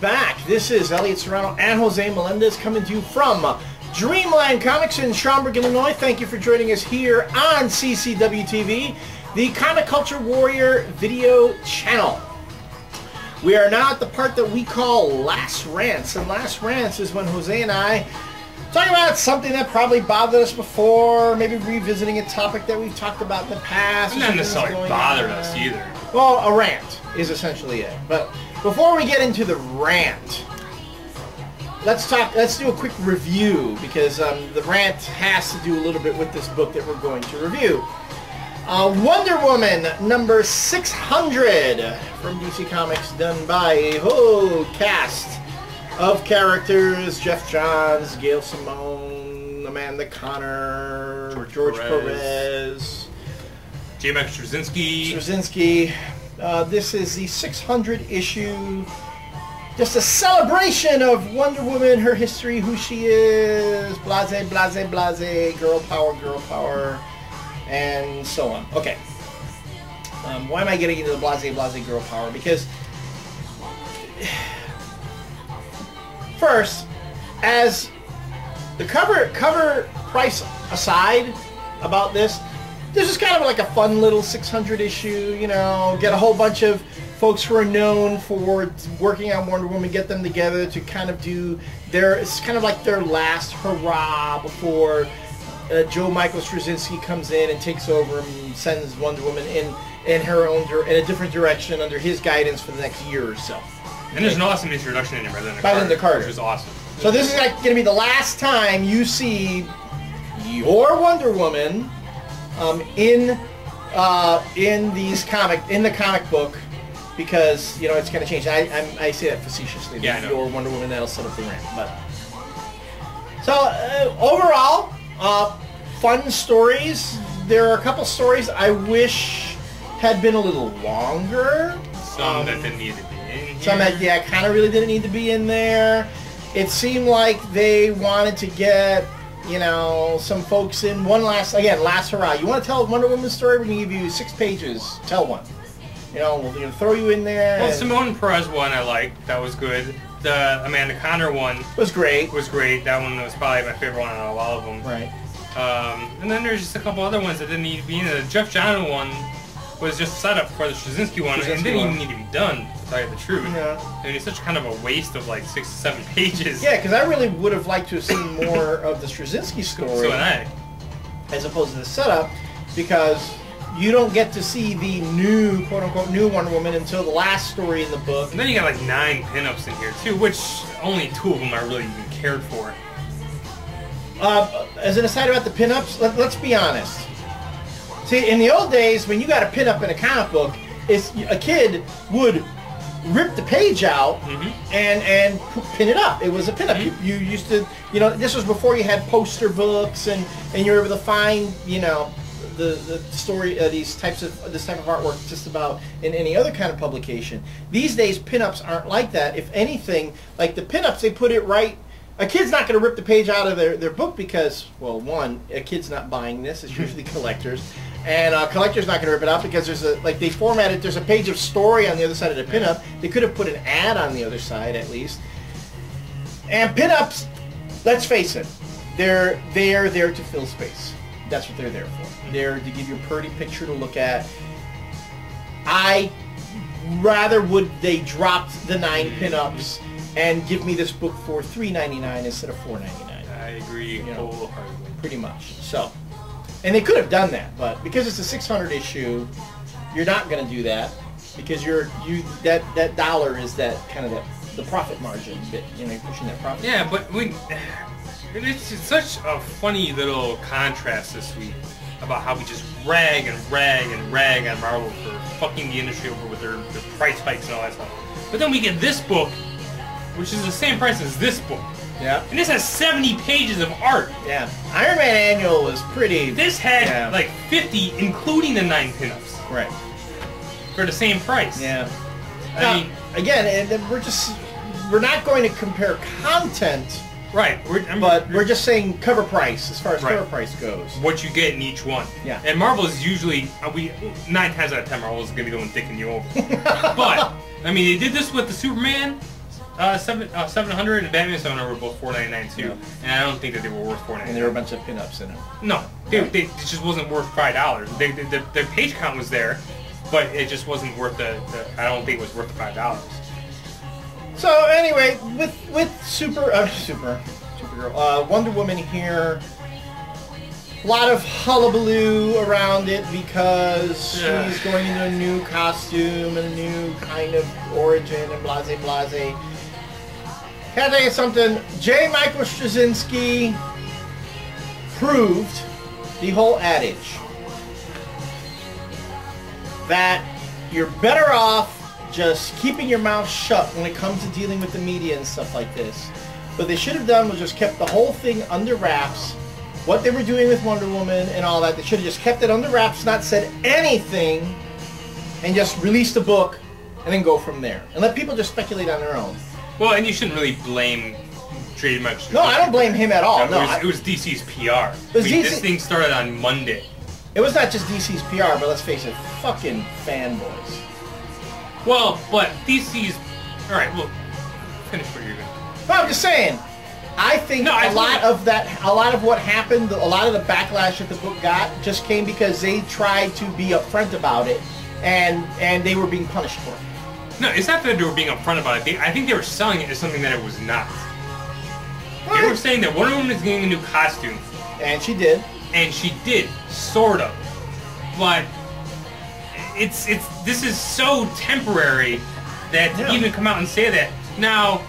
back. This is Elliot Serrano and Jose Melendez coming to you from Dreamland Comics in Schaumburg, Illinois. Thank you for joining us here on CCW TV, the Comic Culture Warrior video channel. We are now at the part that we call Last Rants, and Last Rants is when Jose and I talk about something that probably bothered us before, maybe revisiting a topic that we've talked about in the past. Not necessarily bothered us either. Well, a rant is essentially it. But before we get into the rant, let's do a quick review, because the rant has to do a little bit with this book that we're going to review. Wonder Woman number 600 from DC Comics, done by a whole cast of characters: Jeff Johns, Gail Simone, Amanda Connor, George Perez, J. Michael Straczynski. This is the 600 issue, just a celebration of Wonder Woman, her history, who she is, blase, blase, blase, girl power, and so on. Okay. Why am I getting into the blase, blase, girl power? Because first, as the cover price aside about this is kind of like a fun little 600 issue, you know, get a whole bunch of folks who are known for working on Wonder Woman, get them together to kind of do it's kind of like their last hurrah before Joe Michael Straczynski comes in and takes over and sends Wonder Woman in her own in a different direction under his guidance for the next year or so. And there's an awesome introduction in it by Linda Carter, which is awesome. So this is like going to be the last time you see your Wonder Woman in the comic book, because you know it's going to change. I say that facetiously. Yeah, I know. Your Wonder Woman, that'll set up the rant. But so overall, fun stories. There are a couple stories I wish had been a little longer. Some that didn't need to be in here. Some that kind of really didn't need to be in there. It seemed like they wanted to get, you know, some folks in one last hurrah. You want to tell a Wonder Woman story? We're going to give you 6 pages. Tell one. You know, we're going to throw you in there. Well, Simone Perez one I liked. That was good. The Amanda Connor one was great. That one was probably my favorite one out of all of them. Right. And then there's just a couple other ones that didn't need to be in there. The Jeff Johns one was just set up for the Straczynski one, and didn't even need to be done, to tell you the truth. Yeah. I mean, it's such kind of a waste of like 6 to 7 pages. Yeah, because I really would have liked to have seen more of the Straczynski story. So would I. As opposed to the setup, because you don't get to see the new, quote-unquote, new Wonder Woman until the last story in the book. And then you got like 9 pinups in here too, which only 2 of them I really even cared for. As an aside about the pinups, let's be honest. See, in the old days, when you got a pinup in a comic book, a kid would rip the page out and pin it up. It was a pinup. You used to, you know, this was before you had poster books and you were able to find, you know, the story, this type of artwork just about in any other kind of publication. These days, pinups aren't like that. If anything, like the pinups, they put it right. A kid's not going to rip the page out of their book because, well, one, a kid's not buying this. It's usually collectors. And a collector's not going to rip it out because they formatted, there's a page of story on the other side of the pinup. They could have put an ad on the other side at least. And pinups, let's face it, they are there to fill space. That's what they're there for. They're to give you a pretty picture to look at. I rather would they dropped the 9 pinups and give me this book for $3.99 instead of $4.99. I agree wholeheartedly. Pretty much. So, and they could have done that, but because it's a 600 issue, you're not going to do that because that dollar is that kind of the profit margin bit, you know, pushing that profit. Yeah, but it's such a funny little contrast this week about how we just rag on Marvel for fucking the industry over with their price hikes and all that stuff. But then we get this book, which is the same price as this book. Yeah. And this has 70 pages of art. Yeah. Iron Man Annual was pretty... This had like 50, including the 9 pinups. Right. For the same price. Yeah. I mean... Again, we're not going to compare content... Right. We're just saying cover price, as far as cover price goes. What you get in each one. Yeah. And Marvel is usually... 9 times out of 10, Marvel is going to be the one dicking you over. But, I mean, they did this with the Superman... 700 and Batman 700 were both $4.99 too, Yeah. and I don't think that they were worth $4.99. And there were a bunch of pinups in them. No, it just wasn't worth $5. Their page count was there, but it just wasn't worth I don't think it was worth the $5. So anyway, with Supergirl, Wonder Woman here, a lot of hullabaloo around it because she's going into a new costume and a new kind of origin and blase blase. Can I tell you something? J. Michael Straczynski proved the whole adage that you're better off just keeping your mouth shut when it comes to dealing with the media and stuff like this. What they should have done was just kept the whole thing under wraps. What they were doing with Wonder Woman and all that, they should have just kept it under wraps, not said anything, and just released a book and then go from there. And let people just speculate on their own. Well, and you shouldn't really blame J. Michael Straczynski. No, I don't blame him at all. No, it was DC's PR. This thing started on Monday. It was not just DC's PR, but let's face it, fucking fanboys. Well, but DC's... Alright, well, finish what you're going to... Well, I'm just saying, I think a lot of what happened, a lot of the backlash that the book got just came because they tried to be upfront about it, and they were being punished for it. No, it's not that they were being upfront about it. I think they were selling it as something that it was not. Right. They were saying that Wonder Woman is getting a new costume. And she did. And she did, sort of. But this is so temporary that to even come out and say that. Now,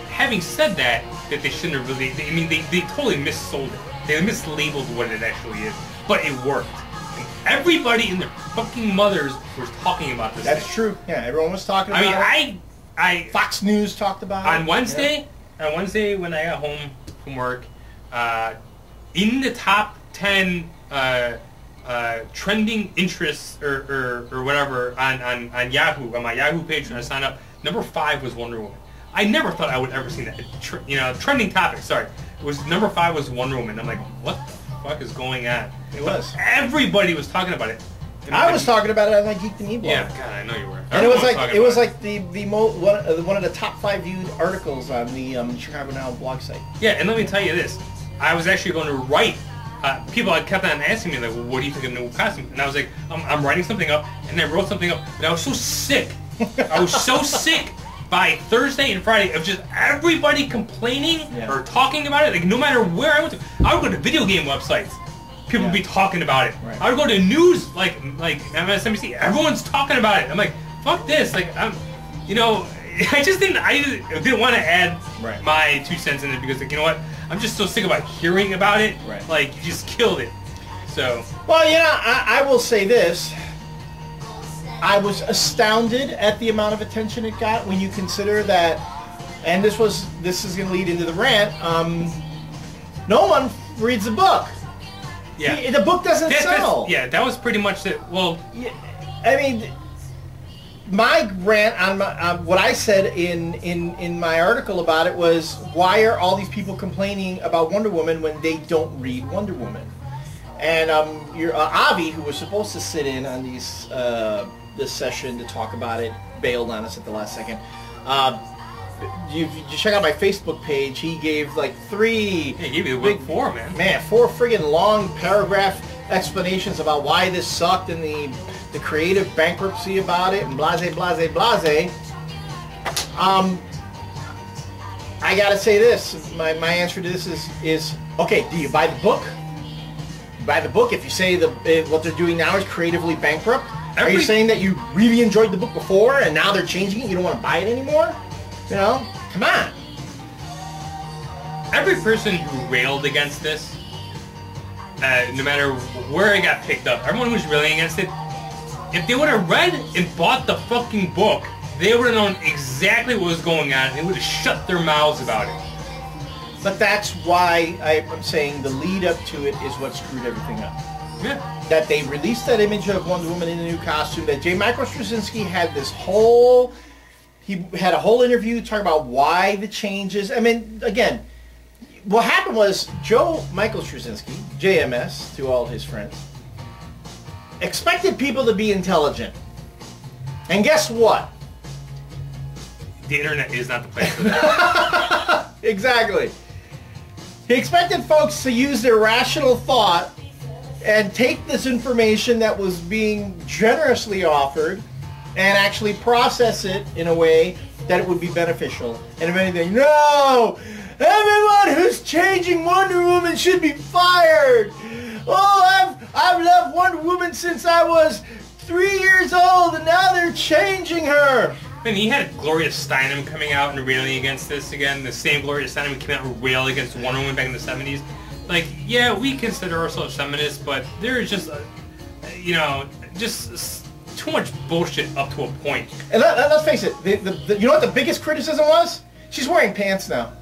having said that they shouldn't have really... I mean, they totally missold it. They mislabeled what it actually is. But it worked. And everybody and their fucking mothers was talking about this That's thing. true. Yeah, everyone was talking about it. I Fox News talked about it. On Wednesday when I got home from work, in the top 10 trending interests or whatever on Yahoo, on my Yahoo page when I signed up, number 5 was Wonder Woman. I never thought I would ever see that. Trending topic, sorry. It was number 5 was Wonder Woman. I'm like, what the fuck is going on? It was. Everybody was talking about it. I was talking about it on my Geek the Knee blog. Yeah, God, I know you were. And it was like one of the top 5 viewed articles on the Chicago Now blog site. Yeah, and let me tell you this. I was actually going to write. People had kept on asking me, like, well, what do you think of the new costume? And I was like, I'm writing something up, and I wrote something up, and I was so sick. I was so sick by Thursday and Friday of just everybody complaining or talking about it. Like, no matter where I went to, I would go to video game websites. People would be talking about it. Right. I would go to news, like MSNBC. Everyone's talking about it. I'm like, fuck this. Like, I didn't want to add my 2 cents in it because, like, you know what? I'm just so sick about hearing about it. Right. Like, you just killed it. So. Well, I will say this. I was astounded at the amount of attention it got when you consider that, and this is going to lead into the rant. No one reads the book. Yeah. The book doesn't sell. That was pretty much it. Well, I mean, my rant on what I said in my article about it was, why are all these people complaining about Wonder Woman when they don't read Wonder Woman? And your Avi, who was supposed to sit in on this session to talk about it, bailed on us at the last second. You check out my Facebook page. He gave like 3. He gave you the big 4, man. Man, 4 friggin' long paragraph explanations about why this sucked and the creative bankruptcy about it and blase blase blase. I gotta say this. My answer to this is okay. Do you buy the book? You buy the book if you say what they're doing now is creatively bankrupt. Are you saying that you really enjoyed the book before and now they're changing it? You don't want to buy it anymore? You know, come on. Every person who railed against this, no matter where it got picked up, everyone who's railing against it, if they would have read and bought the fucking book, they would have known exactly what was going on and they would have shut their mouths about it. But that's why I'm saying the lead up to it is what screwed everything up. Yeah. That they released that image of Wonder Woman in a new costume, that J. Michael Straczynski had this whole... He had a whole interview talking about why the changes. I mean, again, what happened was Joe Michael Straczynski, JMS to all his friends, expected people to be intelligent. And guess what? the internet is not the place for that. Exactly. He expected folks to use their rational thought and take this information that was being generously offered and actually process it in a way that it would be beneficial. And if anything, no! Everyone who's changing Wonder Woman should be fired! Oh, I've loved Wonder Woman since I was 3 years old, and now they're changing her! And he had Gloria Steinem coming out and railing against this again. The same Gloria Steinem who came out and railed against Wonder Woman back in the 70s. Like, yeah, we consider ourselves feminists, but there's just, you know, just too much bullshit up to a point. And let's face it, you know what the biggest criticism was? She's wearing pants now.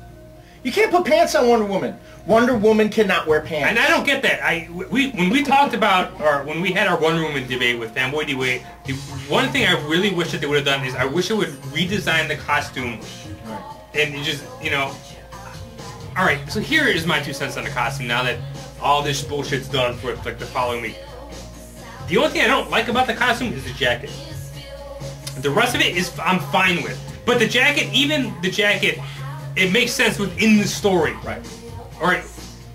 You can't put pants on Wonder Woman. Wonder Woman cannot wear pants. And I don't get that. When we talked about, or when we had our Wonder Woman debate with Fanboy Debate, the one thing I really wish that they would have done is I wish it would redesign the costume. Right. And just, you know, alright, so here is my 2 cents on the costume now that all this bullshit's done for like the following week. The only thing I don't like about the costume is the jacket. The rest of it is I'm fine with. But the jacket, even the jacket, it makes sense within the story. Right. Alright,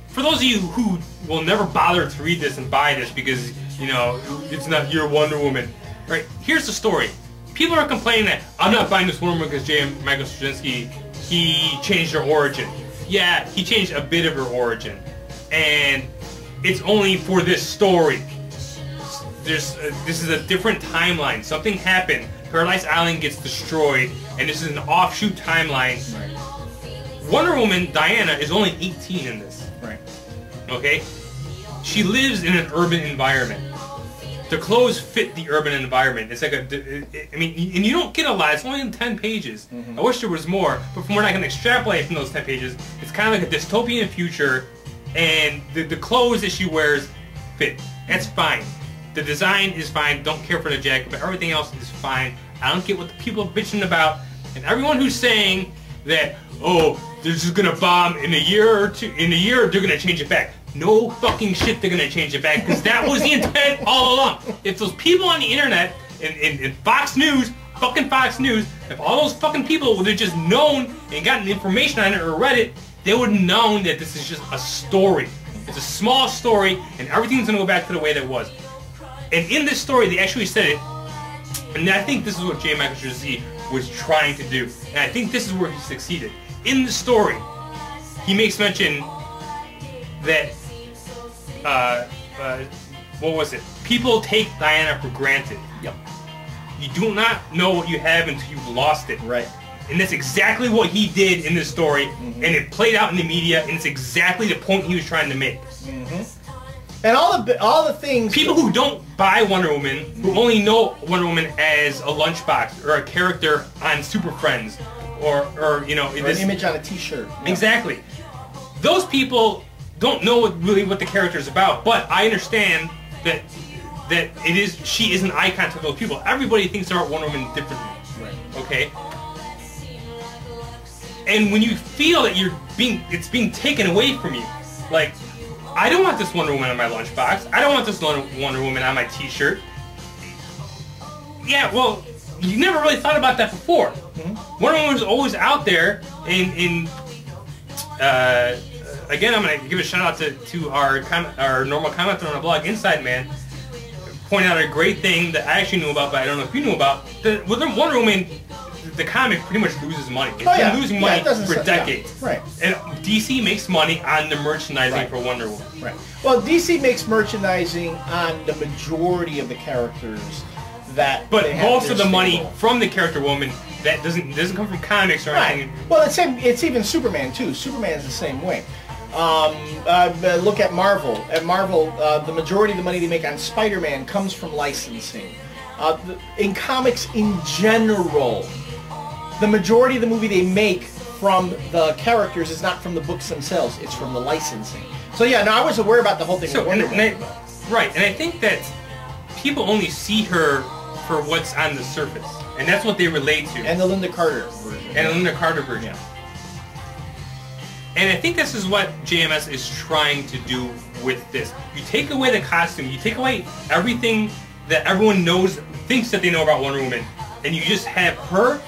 for those of you who will never bother to read this and buy this because, you know, it's not your Wonder Woman. Alright, here's the story. People are complaining that I'm not buying this Wonder Woman because J. Michael Straczynski, he changed her origin. Yeah, he changed a bit of her origin. And it's only for this story. This is a different timeline. Something happened. Paradise Island gets destroyed, and this is an offshoot timeline. Right. Wonder Woman, Diana, is only 18 in this. Right. Okay? She lives in an urban environment. The clothes fit the urban environment. It's like I mean, and you don't get a lot. It's only in 10 pages. Mm-hmm. I wish there was more, but from what I can extrapolate from those 10 pages, it's kind of like a dystopian future, and the clothes that she wears fit. That's fine. The design is fine. Don't care for the jacket, but everything else is fine. I don't get what the people are bitching about. And everyone who's saying that, oh, they're just gonna bomb in a year or two, they're gonna change it back. No fucking shit they're gonna change it back, because that was the intent all along. If those people on the internet, and Fox News, fucking Fox News, if all those fucking people would have just known and gotten information on it or read it, they would have known that this is just a story. It's a small story, and everything's gonna go back to the way that it was. And in this story, they actually said it, and I think this is what J. Michael Straczynski was trying to do, and I think this is where he succeeded. In the story, he makes mention that, what was it? People take Diana for granted. Yep. You do not know what you have until you've lost it. Right. And that's exactly what he did in this story, and it played out in the media, and it's exactly the point he was trying to make. And all the things... People who don't buy Wonder Woman, who only know Wonder Woman as a lunchbox, or a character on Super Friends, or you know... Or an image on a t-shirt. Exactly. Those people don't know what the character is about, but I understand that she is an icon to those people. Everybody thinks about Wonder Woman differently. Right. Okay? And when you feel that it's being taken away from you, like, I don't want this Wonder Woman on my lunchbox. I don't want this Wonder Woman on my t-shirt. Yeah, well, you never really thought about that before. Wonder Woman was always out there, and again, I'm going to give a shout out to our normal commenter on the blog, Inside Man, pointing out a great thing that I actually knew about, but I don't know if you knew about. With Wonder Woman, the comic pretty much loses money. It's been losing money for decades. Yeah. Right. And DC makes money on the merchandising for Wonder Woman. Right. Well, DC makes merchandising on the majority of the characters that. But most of the money from the character woman that doesn't come from comics or anything. Well, it's even Superman too. Superman's the same way. Look at Marvel. At Marvel, the majority of the money they make on Spider-Man comes from licensing. In comics in general, the majority of the movie they make from the characters is not from the books themselves, it's from the licensing. So yeah, no, I was aware about the whole thing with Wonder Woman. Right, and I think that people only see her for what's on the surface, and that's what they relate to. And the Linda Carter version. And the Linda Carter version. Yeah. And I think this is what JMS is trying to do with this. You take away the costume, you take away everything that everyone thinks that they know about Wonder Woman, and you just have her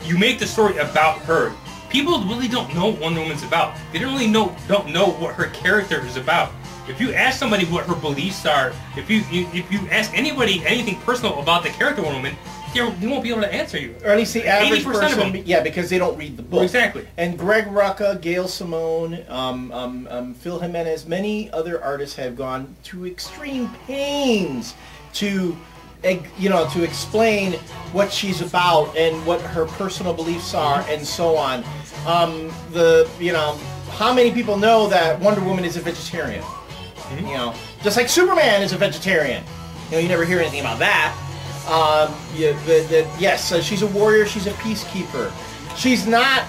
you make the story about her. People really don't know what Wonder Woman's about. They don't really don't know what her character is about. If you ask somebody what her beliefs are, if you ask anybody anything personal about the character Wonder Woman, they won't be able to answer you. Or at least the average 80% person, of them. yeah, because they don't read the book. Exactly. And Greg Rucka, Gail Simone, Phil Jimenez, many other artists have gone to extreme pains to, to explain what she's about and what her personal beliefs are and so on. How many people know that Wonder Woman is a vegetarian? Just like Superman is a vegetarian. You never hear anything about that. Yes, she's a warrior. She's a peacekeeper. She's not,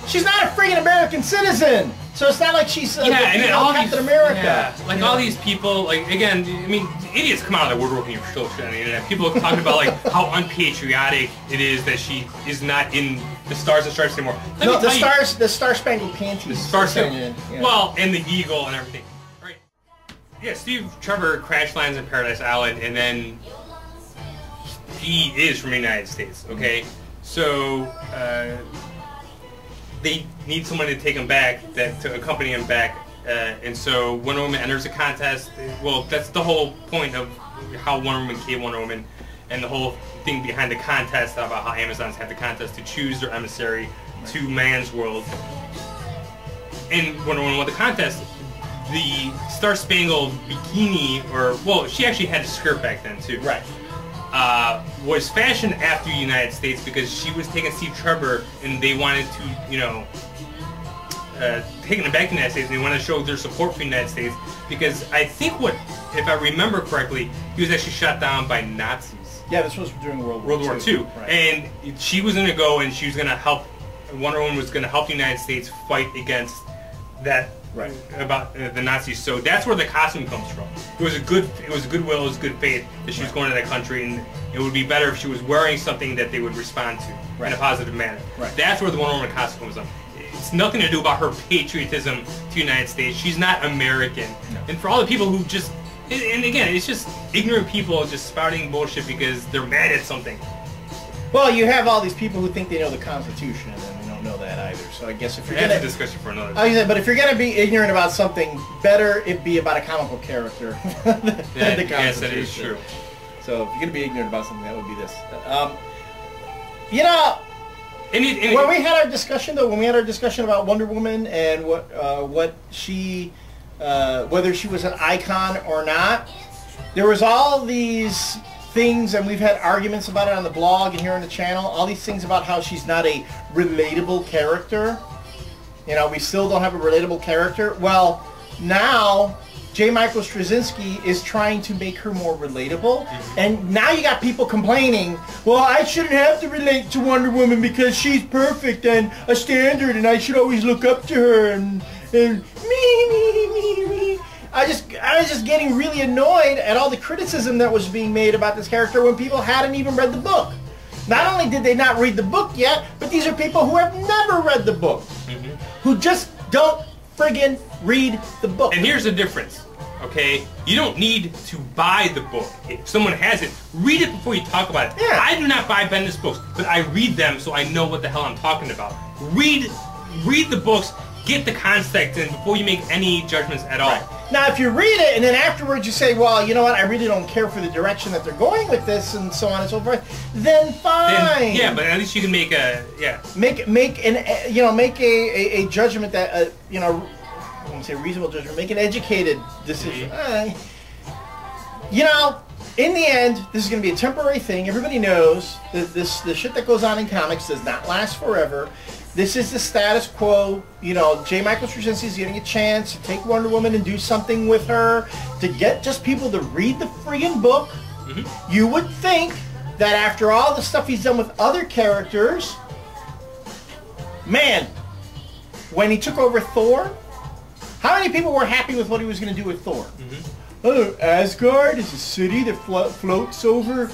she's not a friggin' American citizen. So it's not like she's Captain America. Yeah, all these people, again, I mean, idiots come out of the woodwork and you're still shit on the internet. People talking about how unpatriotic it is that she is not in the Stars and Stripes anymore. The Star Spangled Panties. The Star Spangled, well, and the Eagle and everything. Right? Yeah, Steve Trevor crash lands in Paradise Island, and then he is from the United States, okay? So, they need someone to take him back, to accompany him back, and so Wonder Woman enters a contest. Well, that's the whole point of how Wonder Woman became Wonder Woman, and the whole thing behind the contest about how Amazons have the contest to choose their emissary to man's world. And Wonder Woman won the contest. The Star Spangled bikini, she actually had a skirt back then too. Right. Was fashioned after the United States because she was taking Steve Trevor and they wanted to, taking it back to the United States, and they wanted to show their support for the United States because I think if I remember correctly, he was actually shot down by Nazis. Yeah, this was during World War II. Right. And she was going to go and she was going to help, Wonder Woman was going to help the United States fight against that. Right. About the Nazis, so that's where the costume comes from. It was goodwill, it was good faith that she was going to that country, and it would be better if she was wearing something that they would respond to in a positive manner. Right. That's where the Wonder Woman costume comes from. It's nothing to do about her patriotism to the United States. She's not American. No. And for all the people who just, and again, it's just ignorant people just spouting bullshit because they're mad at something. Well, you have all these people who think they know the Constitution, and we don't know that either. So I guess if you're that's a discussion for another day. But if you're gonna be ignorant about something, better it be about a comic book character than the Constitution. Yes, that is true. So if you're gonna be ignorant about something, that would be this. When we had our discussion about Wonder Woman and what she, whether she was an icon or not, there was all these things, and we've had arguments about it on the blog and here on the channel, all these things about how she's not a relatable character. We still don't have a relatable character. Well, now J. Michael Straczynski is trying to make her more relatable, and now you got people complaining, well, I shouldn't have to relate to Wonder Woman because she's perfect and a standard and I should always look up to her and me. I was just getting really annoyed at all the criticism that was being made about this character when people hadn't even read the book. Not only did they not read the book yet, but these are people who have never read the book. Who just don't friggin' read the book. And here's the difference, okay? You don't need to buy the book. If someone has it, read it before you talk about it. Yeah. I do not buy Bendis books, but I read them so I know what the hell I'm talking about. Read the books, get the context in before you make any judgments at all. Right. Now, if you read it and then afterwards you say, well, you know what, I really don't care for the direction that they're going with this and so on and so forth, then fine. Yeah, but at least you can make a, Make a judgment that, I won't say reasonable judgment, make an educated decision. In the end, this is going to be a temporary thing. Everybody knows that the shit that goes on in comics does not last forever. This is the status quo. J. Michael Straczynski is getting a chance to take Wonder Woman and do something with her, to get just people to read the friggin' book. You would think that after all the stuff he's done with other characters, man, when he took over Thor, how many people were happy with what he was going to do with Thor? Oh, Asgard is a city that floats over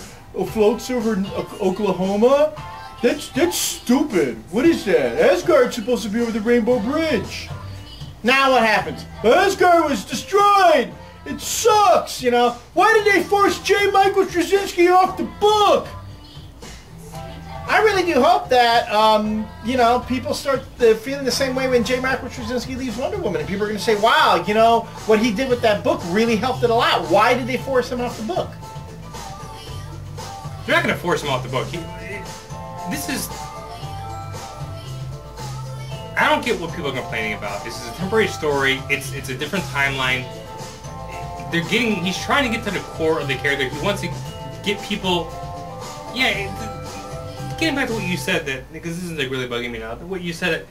Oklahoma. That's stupid. What is that? Asgard's supposed to be over the Rainbow Bridge. Now what happens? Asgard was destroyed. It sucks, Why did they force J. Michael Straczynski off the book? I really really do hope that, you know, people start feeling the same way when J. Michael Straczynski leaves Wonder Woman. And people are going to say, wow, you know, what he did with that book really helped it a lot. Why did they force him off the book? They're not going to force him off the book. This is... I don't get what people are complaining about. This is a temporary story. It's a different timeline. He's trying to get to the core of the character. He wants to get people... Yeah, getting back to what you said, that because this isn't like really bugging me now, what you said,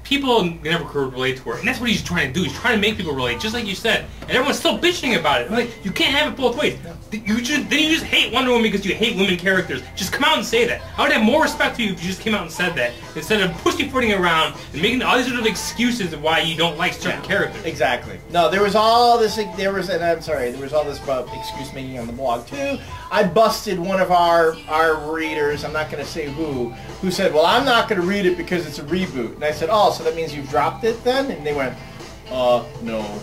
people never could relate to her, and that's what he's trying to do. He's trying to make people relate, just like you said, and everyone's still bitching about it. Like, you can't have it both ways. Then you just hate Wonder Woman because you hate women characters. Just come out and say that. I would have more respect for you if you just came out and said that instead of pussyfooting around and making all these little excuses of why you don't like certain characters. Exactly. No, there was all this. There was all this about excuse making on the blog too. I busted one of our readers. I'm not going to say who said, "Well, I'm not going to read it because it's a reboot." And I said, "Oh, so that means you've dropped it then?" And they went, no."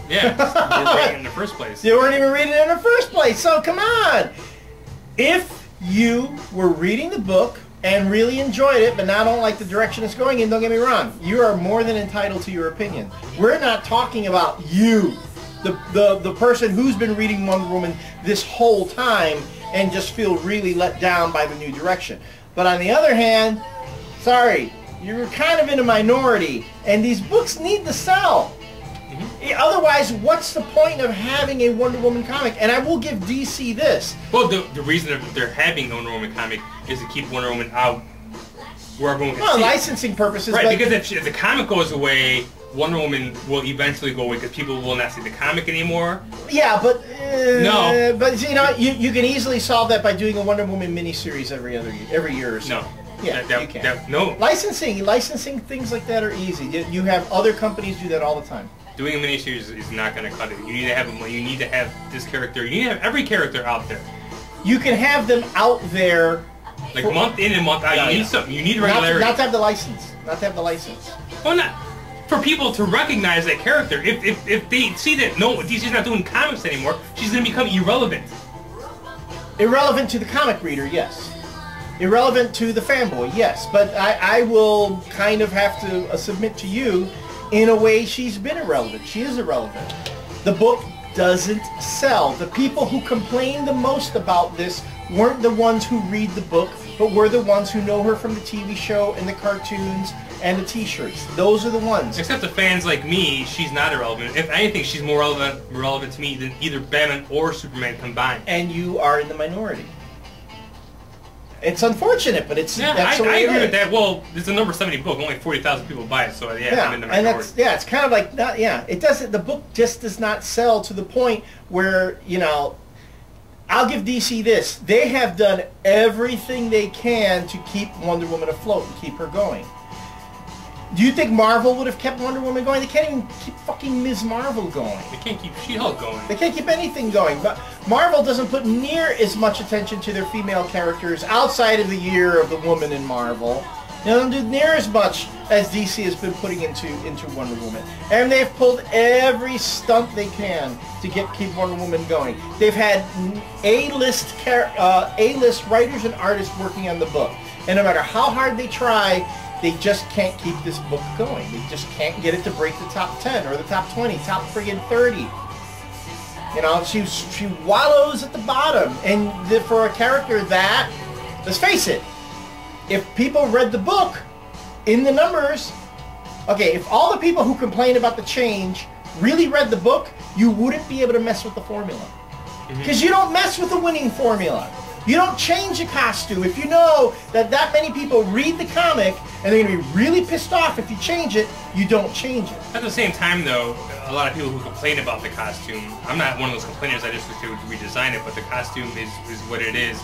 Yeah, you weren't reading it in the first place. You weren't even reading it in the first place. So come on. If you were reading the book and really enjoyed it, but now don't like the direction it's going in, don't get me wrong. You are more than entitled to your opinion. We're not talking about you, the person who's been reading Wonder Woman this whole time and just feel really let down by the new direction. But on the other hand, sorry, you're kind of in a minority, and these books need to sell. Otherwise, what's the point of having a Wonder Woman comic? And I will give DC this. Well, the reason that they're having a Wonder Woman comic is to keep Wonder Woman out where everyone can see licensing purposes. Right, because if the comic goes away, Wonder Woman will eventually go away because people will not see the comic anymore. Yeah, but... no. But, you know, you can easily solve that by doing a Wonder Woman miniseries every year or so. No. Yeah, you can. No. Licensing things like that are easy. You have other companies do that all the time. Doing a miniseries is not going to cut it. You need to have You need to have this character. You need to have every character out there. You can have them out there, like month in and month out. You need something. You need regularity. Not to have the license. Not to have the license. Well, not for people to recognize that character. If they see that DC's not doing comics anymore, she's going to become irrelevant. Irrelevant to the comic reader, yes. Irrelevant to the fanboy, yes. But I will kind of have to submit to you. In a way, she's been irrelevant. She is irrelevant. The book doesn't sell. The people who complain the most about this weren't the ones who read the book, but were the ones who know her from the TV show and the cartoons and the T-shirts. Those are the ones. Except the fans like me, she's not irrelevant. If anything, she's more relevant to me than either Batman or Superman combined. And you are in the minority. It's unfortunate, but it's that's the way I agree with that. Well, it's a number 70 book. Only 40,000 people buy it, so yeah, I'm in the minority. And it's kind of like it doesn't. The book just does not sell to the point where, you know. I'll give DC this: they have done everything they can to keep Wonder Woman afloat and keep her going. Do you think Marvel would have kept Wonder Woman going? They can't even keep fucking Ms. Marvel going. They can't keep She-Hulk going. They can't keep anything going. But Marvel doesn't put near as much attention to their female characters outside of the year of the woman in Marvel. They don't do near as much as DC has been putting into Wonder Woman. And they've pulled every stunt they can to keep Wonder Woman going. They've had A-list writers and artists working on the book. And no matter how hard they try, they just can't keep this book going. They just can't get it to break the top 10 or the top 20, top friggin' 30. You know, she wallows at the bottom. And for a character that, let's face it, if people read the book in the numbers, okay, if all the people who complain about the change really read the book, you wouldn't be able to mess with the formula. Because you don't mess with the winning formula. You don't change a costume. If you know that many people read the comic and they're going to be really pissed off if you change it, you don't change it. At the same time, though, a lot of people who complain about the costume, I'm not one of those complainers, I just wish they would redesign it, but the costume is what it is.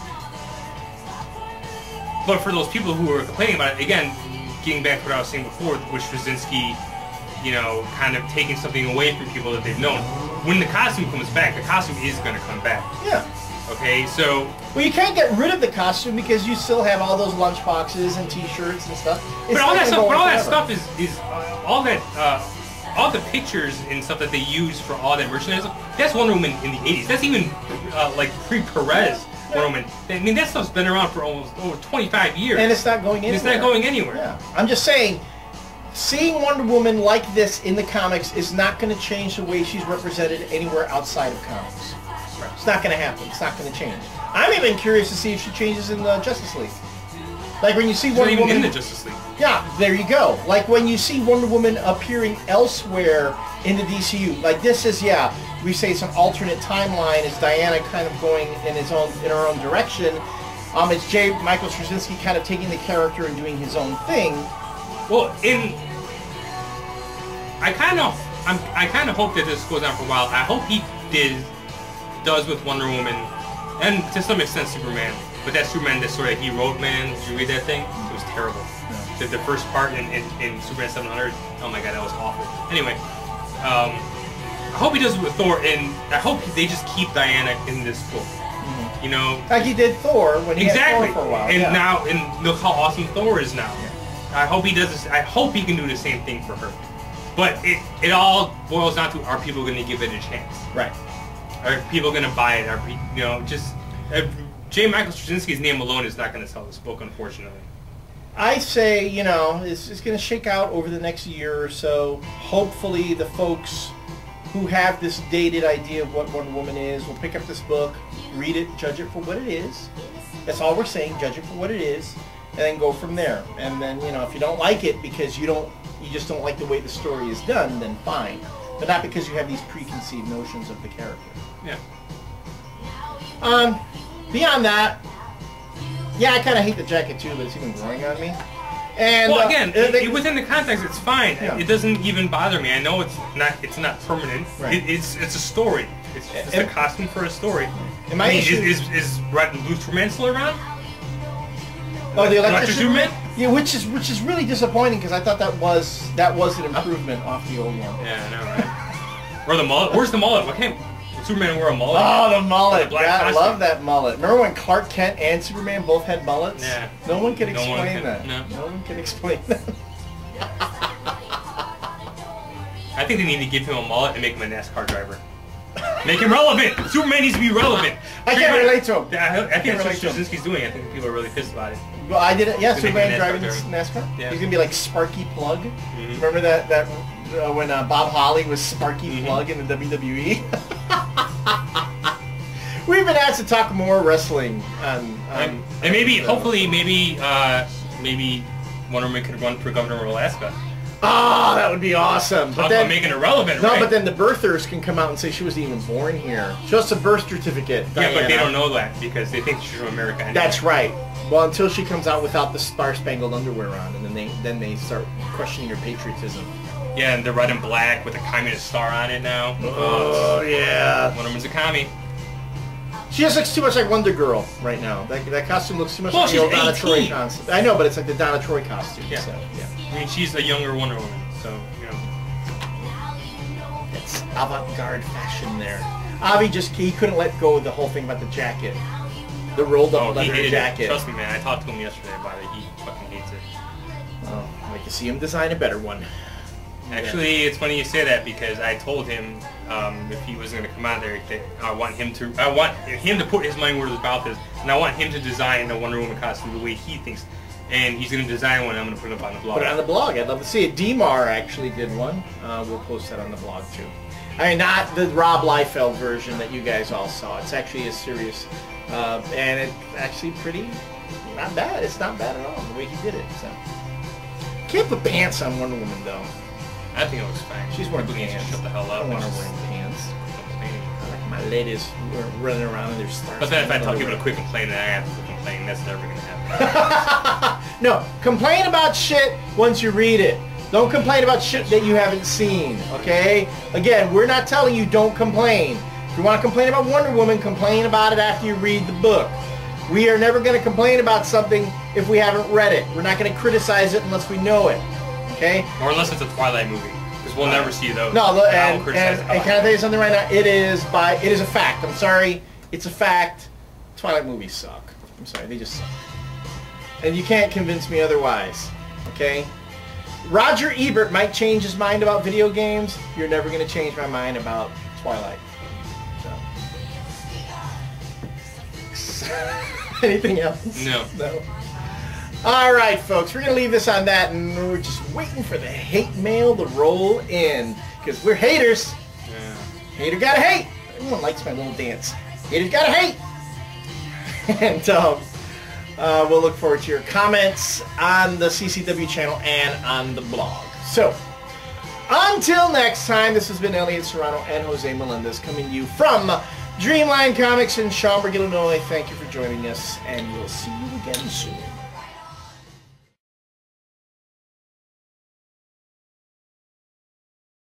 But for those people who are complaining about it, again, getting back to what I was saying before, with Straczynski, you know, kind of taking something away from people that they've known. When the costume comes back, the costume is going to come back. Yeah. Okay, so... Well, you can't get rid of the costume because you still have all those lunchboxes and T-shirts and stuff. But all that stuff is all the pictures and stuff that they use for all that merchandise. That's Wonder Woman in the '80s. That's even like pre-Perez. Wonder Woman. I mean, that stuff's been around for almost over 25 years. And it's not going anywhere. It's not going anywhere. Yeah. I'm just saying, seeing Wonder Woman like this in the comics is not going to change the way she's represented anywhere outside of comics. Right. It's not going to happen. It's not going to change. I'm even curious to see if she changes in the Justice League. Like when you see Wonder Woman in the Justice League. Yeah, there you go. Like when you see Wonder Woman appearing elsewhere in the DCU. Like this is, yeah, we say it's an alternate timeline. It's Diana kind of going in her own direction. It's J. Michael Straczynski kind of taking the character and doing his own thing. Well, I kind of hope that this goes on for a while. I hope he does with Wonder Woman, and to some extent Superman. But that Superman, that story that he wrote, man, did you read that thing? It was terrible. Yeah. The first part in Superman 700, oh my god, that was awful. Anyway, I hope he does it with Thor, and I hope they just keep Diana in this book. Mm-hmm. You know, like he did Thor when he had Thor for a while. And now, and look how awesome Thor is now. Yeah. I hope he does this. I hope he can do the same thing for her. But it all boils down to, are people going to give it a chance? Right. Are people going to buy it? Are just J. Michael Straczynski's name alone is not going to sell this book, unfortunately. I say, it's going to shake out over the next year or so. Hopefully the folks who have this dated idea of what Wonder Woman is will pick up this book, read it, judge it for what it is. That's all we're saying, judge it for what it is, and then go from there. And then, if you don't like it because you just don't like the way the story is done, then fine. But not because you have these preconceived notions of the character. Yeah. Beyond that, yeah, I kind of hate the jacket too, but it's even growing on me. And well, again, within the context, it's fine. Yeah. It doesn't even bother me. I know it's not permanent. Right. It's a story. It's a costume for a story. And my issue is Red and Blue Superman still around? Oh, the Electric Superman? Yeah, which is really disappointing because I thought that was an improvement off the old one. Yeah, I know, right? Or the mullet. Where's the mullet? Why can't Superman wear a mullet? Oh, the mullet! God, I love that mullet. Remember when Clark Kent and Superman both had mullets? Yeah. No one can explain that. No one can explain that. I think they need to give him a mullet and make him a NASCAR driver. Make him relevant! Superman needs to be relevant! I can't relate to him. I think that's what Straczynski's doing. I think people are really pissed about it. Well, I did it. Yeah, Superman driving NASCAR. Yeah. He's gonna be like Sparky Plug. Mm-hmm. Remember that when Bob Holly was Sparky Plug in the WWE? We've been asked to talk more wrestling and maybe, hopefully, maybe Wonder Woman could run for governor of Alaska. Oh, that would be awesome. But then making it relevant, no, right? but then the birthers can come out and say she wasn't even born here. Show us a birth certificate, Diana. Yeah, but they don't know that because they think she's from America anyway. That's right. Well, until she comes out without the star-spangled underwear on, and then they start questioning her patriotism. Yeah, and the red and black with a communist star on it now. Oh yeah. Wonder Woman's a commie. She just looks too much like Wonder Girl right now. That costume looks too much like the old Donna Troy costume. I know, but it's like the Donna Troy costume. Yeah. So, yeah. I mean, she's a younger Wonder Woman, so, It's avant-garde fashion there. Avi he couldn't let go of the whole thing about the jacket. The rolled-up leather jacket. It. Trust me, man. I talked to him yesterday about it. He fucking hates it. Oh, I'd like to see him design a better one. Actually, it's funny you say that because I told him if he was going to come out there, that I want him to put his money where his mouth is, and I want him to design a Wonder Woman costume the way he thinks. And he's going to design one. And I'm going to put it up on the blog. Put it on the blog. I'd love to see it. DMAR actually did one. We'll post that on the blog too. I mean, not the Rob Liefeld version that you guys all saw. It's actually a serious, and it's actually pretty not bad. It's not bad at all the way he did it. So can't put pants on Wonder Woman though. I think it looks fine. She's wearing pants. Shut the hell up. I don't want her wearing pants. I like my ladies running around in their stars. But then if I tell people to quit complaining, I have to complain. That's never going to happen. No, complain about shit once you read it. Don't complain about shit that you haven't seen, okay? Again, we're not telling you don't complain. If you want to complain about Wonder Woman, complain about it after you read the book. We are never going to complain about something if we haven't read it. We're not going to criticize it unless we know it. Okay? Or unless it's a Twilight movie, because we'll never see those. No, and can I tell you something right now? It is a fact. I'm sorry, it's a fact. Twilight movies suck. I'm sorry, they just suck. And you can't convince me otherwise. Okay? Roger Ebert might change his mind about video games. You're never going to change my mind about Twilight. So. else? Anything else? No. No. All right, folks. We're going to leave this on that, and we're just waiting for the hate mail to roll in. Because we're haters. Yeah. Hater gotta hate. Everyone likes my little dance. Haters gotta hate. And we'll look forward to your comments on the CCW channel and on the blog. So, until next time, this has been Elliot Serrano and Jose Melendez coming to you from Dreamline Comics in Schaumburg, Illinois. Thank you for joining us, and we'll see you again soon.